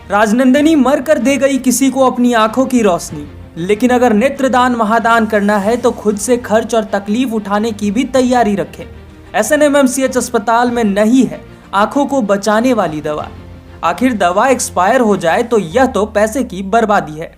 राजनंदिनी मर कर दे गई किसी को अपनी आंखों की रोशनी, लेकिन अगर नेत्रदान महादान करना है तो खुद से खर्च और तकलीफ उठाने की भी तैयारी रखें। एसएनएमएमसीएच अस्पताल में नहीं है आंखों को बचाने वाली दवा। आखिर दवा एक्सपायर हो जाए तो यह तो पैसे की बर्बादी है।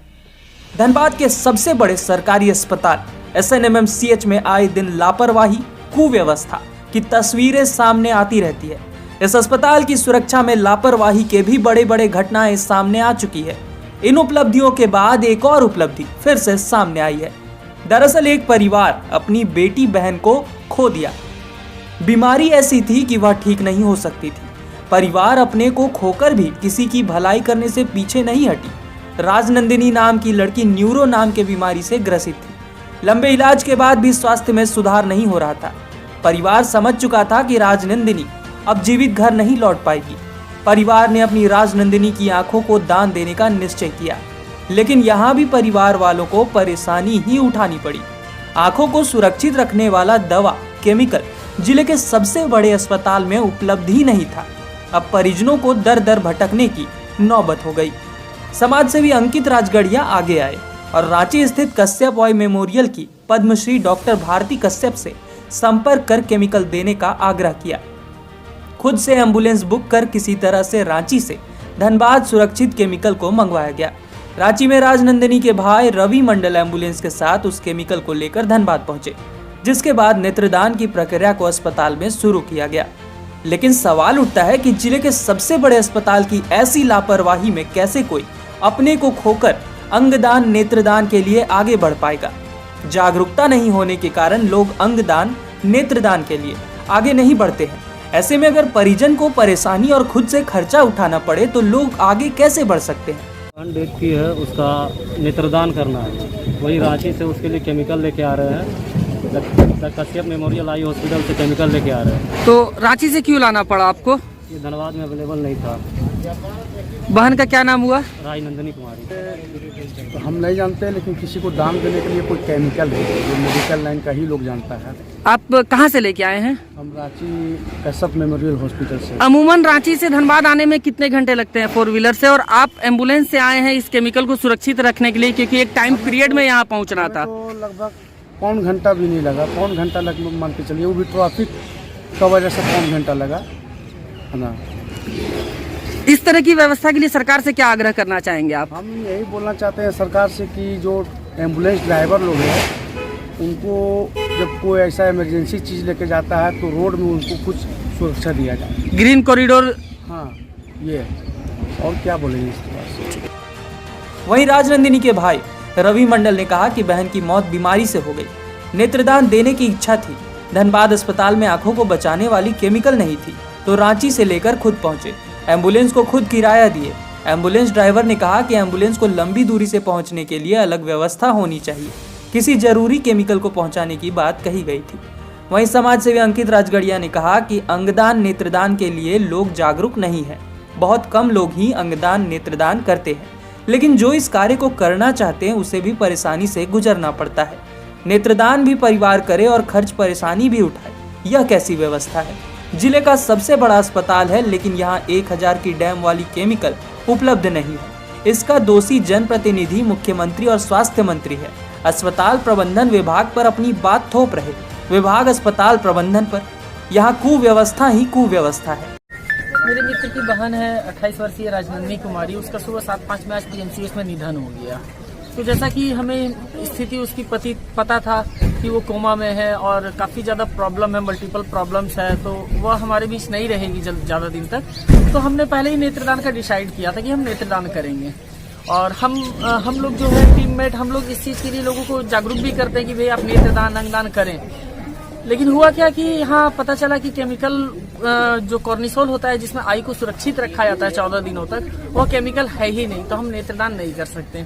धनबाद के सबसे बड़े सरकारी अस्पताल एसएनएमएमसीएच में आए दिन लापरवाही, कुव्यवस्था की तस्वीरें सामने आती रहती है। इस अस्पताल की सुरक्षा में लापरवाही के भी बड़े बड़े घटनाएं सामने आ चुकी है। इन उपलब्धियों के बाद एक और उपलब्धि फिर से सामने आई है। दरअसल एक परिवार अपनी बेटी बहन को खो दिया। बीमारी ऐसी थी कि वह ठीक नहीं हो सकती थी। परिवार अपने को खोकर भी किसी की भलाई करने से पीछे नहीं हटी। राजनंदिनी नाम की लड़की न्यूरो नाम के बीमारी से ग्रसित थी। लंबे इलाज के बाद भी स्वास्थ्य में सुधार नहीं हो रहा था। परिवार समझ चुका था कि राजनंदिनी अब जीवित घर नहीं लौट पाएगी। परिवार ने अपनी राजनंदिनी की आंखों को दान देने का निश्चय किया, लेकिन यहाँ भी परिवार वालों को परेशानी ही उठानी पड़ी। आंखों को सुरक्षित रखने वाला दवा केमिकल जिले के सबसे बड़े अस्पताल में उपलब्ध ही नहीं था। अब परिजनों को दर दर भटकने की नौबत हो गई। समाज सेवी अंकित राजगढ़िया आगे आए और रांची स्थित कश्यप ऑय मेमोरियल की पद्मश्री डॉक्टर भारती कश्यप से संपर्क कर केमिकल देने का आग्रह किया। खुद से एम्बुलेंस बुक कर किसी तरह से रांची से धनबाद सुरक्षित केमिकल को मंगवाया गया। रांची में राजनंदिनी के भाई रवि मंडल एम्बुलेंस के साथ उस केमिकल को लेकर धनबाद पहुंचे, जिसके बाद नेत्रदान की प्रक्रिया को अस्पताल में शुरू किया गया। लेकिन सवाल उठता है कि जिले के सबसे बड़े अस्पताल की ऐसी लापरवाही में कैसे कोई अपने को खोकर अंगदान नेत्रदान के लिए आगे बढ़ पाएगा। जागरूकता नहीं होने के कारण लोग अंगदान नेत्रदान के लिए आगे नहीं बढ़ते हैं। ऐसे में अगर परिजन को परेशानी और खुद से खर्चा उठाना पड़े तो लोग आगे कैसे बढ़ सकते हैं। डेट की है, उसका नेत्रदान करना है। वही रांची से उसके लिए केमिकल लेके आ रहे हैं। कश्यप मेमोरियल आई हॉस्पिटल से केमिकल लेके आ रहे हैं। तो रांची से क्यों लाना पड़ा आपको? ये धनबाद में अवेलेबल नहीं था। बहन का क्या नाम हुआ? राजनंदिनी कुमारी। तो हम नहीं जानते, लेकिन किसी को दान देने के लिए कोई केमिकल है, जो मेडिकल लाइन का ही लोग जानता है। आप कहाँ से लेके आए हैं? हम रांची कश्यप मेमोरियल हॉस्पिटल से। अमूमन रांची से धनबाद आने में कितने घंटे लगते हैं 4 व्हीलर से, और आप एम्बुलेंस से आए हैं इस केमिकल को सुरक्षित रखने के लिए, क्योंकि एक टाइम पीरियड में यहाँ पहुँचना था। तो लगभग पौन घंटा भी नहीं लगा, पौन घंटा लग मान के चलिए, वो भी ट्रैफिक का वजह से पौन घंटा लगा है ना। इस तरह की व्यवस्था के लिए सरकार से क्या आग्रह करना चाहेंगे आप? हम यही बोलना चाहते हैं सरकार से कि जो एम्बुलेंस ड्राइवर लोग हैं, उनको जब कोई ऐसा इमरजेंसी चीज़ लेके जाता है तो रोड में उनको कुछ सुरक्षा दिया जाए। Green corridor. हाँ, ये और क्या बोलेंगे इसके पास। वहीं राजनंदिनी के भाई रवि मंडल ने कहा कि बहन की मौत बीमारी से हो गई। नेत्रदान देने की इच्छा थी। धनबाद अस्पताल में आंखों को बचाने वाली केमिकल नहीं थी, तो रांची से लेकर खुद पहुंचे। एम्बुलेंस को खुद किराया दिए। एम्बुलेंस ड्राइवर ने कहा कि एम्बुलेंस को लंबी दूरी से पहुंचने के लिए अलग व्यवस्था होनी चाहिए। किसी जरूरी केमिकल को पहुंचाने की बात कही गई थी। वहीं समाज सेवी अंकित राजगढ़िया ने कहा कि अंगदान नेत्रदान के लिए लोग जागरूक नहीं है। बहुत कम लोग ही अंगदान नेत्रदान करते हैं, लेकिन जो इस कार्य को करना चाहते हैं उसे भी परेशानी से गुजरना पड़ता है। नेत्रदान भी परिवार करे और खर्च परेशानी भी उठाए, यह कैसी व्यवस्था है। जिले का सबसे बड़ा अस्पताल है, लेकिन यहाँ 1000 की डैम वाली केमिकल उपलब्ध नहीं है। इसका दोषी जनप्रतिनिधि मुख्यमंत्री और स्वास्थ्य मंत्री है। अस्पताल प्रबंधन विभाग पर अपनी बात थोप रहे, विभाग अस्पताल प्रबंधन पर। यहाँ कुव्यवस्था ही कुव्यवस्था है। मेरे मित्र की बहन है 28 वर्षीय राजनंदिनी कुमारी। उसका सुबह 7:05 में आज पीएमसीएच में निधन हो गया। तो जैसा कि हमें स्थिति उसकी पता था कि वो कोमा में है और काफ़ी ज़्यादा प्रॉब्लम है, मल्टीपल प्रॉब्लम्स है, तो वह हमारे बीच नहीं रहेगी ज़्यादा दिन तक। तो हमने पहले ही नेत्रदान का डिसाइड किया था कि हम नेत्रदान करेंगे। और हम लोग जो है टीममेट, हम लोग इस चीज़ के लिए लोगों को जागरूक भी करते हैं कि भाई आप नेत्रदान अंगदान करें। लेकिन हुआ क्या कि यहाँ पता चला कि केमिकल जो कॉर्निसोल होता है, जिसमें आई को सुरक्षित रखा जाता है 14 दिनों तक, वो केमिकल है ही नहीं, तो हम नेत्रदान नहीं कर सकते।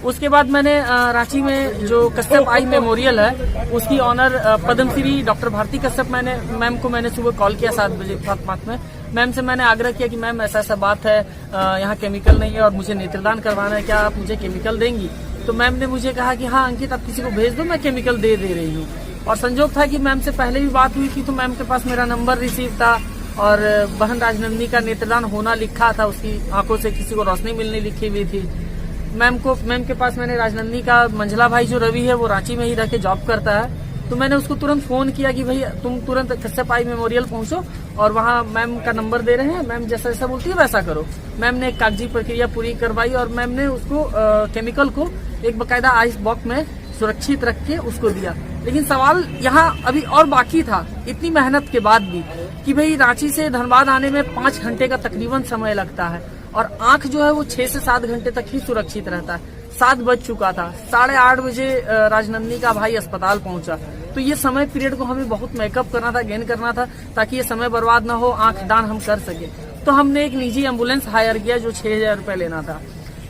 उसके बाद मैंने रांची में जो कश्यप आई मेमोरियल है, उसकी owner Padmashri doctor Bharati Kashyap ma'am को मैंने सुबह कॉल किया 7:05 में। मैम से मैंने आग्रह किया कि मैम ऐसा ऐसा बात है, यहाँ केमिकल नहीं है और मुझे नेत्रदान करवाना है, क्या आप मुझे केमिकल देंगी? तो मैम ने मुझे कहा कि हाँ अंकित, आप किसी को भेज दो, मैं केमिकल दे रही हूँ। और संजोग था कि मैम से पहले भी बात हुई थी, तो मैम के पास मेरा नंबर रिसीव था और बहन राजनंदिनी का नेत्रदान होना लिखा था, उसकी आंखों से किसी को रोशनी मिलने लिखी हुई थी। मैम के पास मैंने राजनंदिनी का मंझला भाई जो रवि है वो रांची में ही रह के जॉब करता है, तो मैंने उसको तुरंत फोन किया कि भाई तुम तुरंत कश्यप आई मेमोरियल पहुंचो और वहां मैम का नंबर दे रहे हैं, मैम जैसा जैसा बोलती है वैसा करो। मैम ने एक कागजी प्रक्रिया पूरी करवाई और मैम ने उसको केमिकल को एक बकायदा आइस बॉक्स में सुरक्षित रख के उसको दिया। लेकिन सवाल यहाँ अभी और बाकी था, इतनी मेहनत के बाद भी, कि भाई रांची से धनबाद आने में 5 घंटे का तकरीबन समय लगता है और आंख जो है वो 6 से 7 घंटे तक ही सुरक्षित रहता है। 7 बज चुका था, 8:30 बजे राजनंदिनी का भाई अस्पताल पहुंचा, तो ये समय पीरियड को हमें बहुत मेकअप करना था, गेन करना था, ताकि ये समय बर्बाद ना हो, आंख दान हम कर सके। तो हमने एक निजी एम्बुलेंस हायर किया जो 6,000 रुपए लेना था।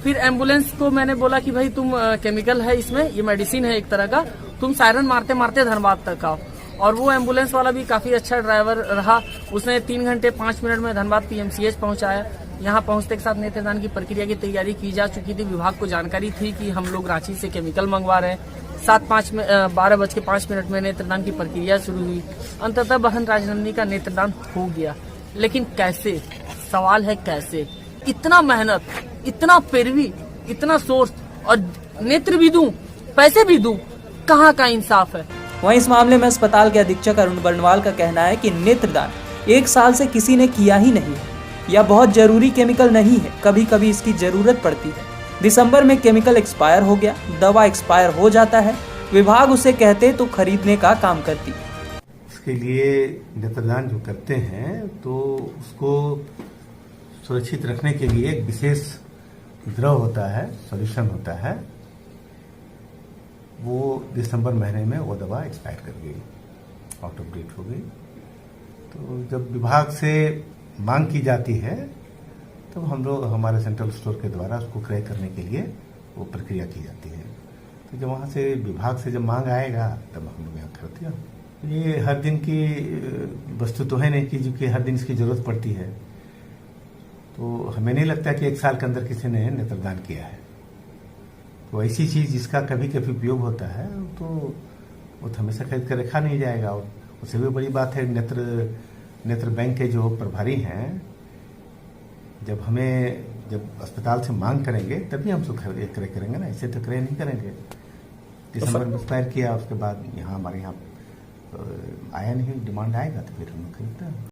फिर एम्बुलेंस को मैंने बोला कि भाई तुम केमिकल है इसमें, ये मेडिसिन है एक तरह का, तुम सायरन मारते मारते धनबाद तक आओ। और वो एम्बुलेंस वाला भी काफी अच्छा ड्राइवर रहा, उसने 3 घंटे 5 मिनट में धनबाद PMCH पहुंचाया। यहाँ पहुंचते के साथ नेत्रदान की प्रक्रिया की तैयारी की जा चुकी थी। विभाग को जानकारी थी कि हम लोग रांची से केमिकल मंगवा रहे हैं। 12:05 में नेत्रदान की प्रक्रिया शुरू हुई। अंततः बहन राजनंदिनी का नेत्रदान हो गया। लेकिन कैसे, सवाल है कैसे? इतना मेहनत, इतना पैरवी, इतना सोर्स, और नेत्र भी दूं, पैसे भी दूं, कहाँ का इंसाफ है? वहीं इस मामले में अस्पताल के अधीक्षक अरुण बर्णवाल का कहना है कि नेत्रदान 1 साल से किसी ने किया ही नहीं है। यह बहुत जरूरी केमिकल नहीं है, कभी कभी इसकी जरूरत पड़ती है। दिसंबर में केमिकल एक्सपायर हो गया, दवा एक्सपायर हो जाता है, विभाग उसे कहते तो खरीदने का काम करती। उसके लिए नेत्रदान जो करते हैं तो उसको सुरक्षित रखने के लिए एक विशेष द्रव होता है, सॉल्यूशन होता है, वो दिसंबर महीने में वो दवा एक्सपायर कर गई, आउट ऑफ डेट हो गई। तो जब विभाग से मांग की जाती है तो हम लोग हमारे सेंट्रल स्टोर के द्वारा उसको क्रय करने के लिए वो प्रक्रिया की जाती है। तो जब वहाँ से विभाग से जब मांग आएगा तब हम लोग यहाँ खरीदते हैं। ये हर दिन की वस्तु तो है नहीं कि जो कि हर दिन इसकी जरूरत पड़ती है, तो हमें नहीं लगता कि 1 साल के अंदर किसी ने नेत्रदान किया है। तो ऐसी चीज जिसका कभी कभी उपयोग होता है तो वो तो हमेशा खरीद कर रखा नहीं जाएगा। और उससे भी बड़ी बात है, नेत्र बैंक के जो प्रभारी हैं, जब अस्पताल से मांग करेंगे तभी हम उसको क्रय करेंगे ना, ऐसे तो क्रय नहीं करेंगे। दिसंबर में एक्सपायर किया, उसके बाद यहाँ हमारे यहाँ आया नहीं, डिमांड आएगा तो फिर हम खरीदते हैं।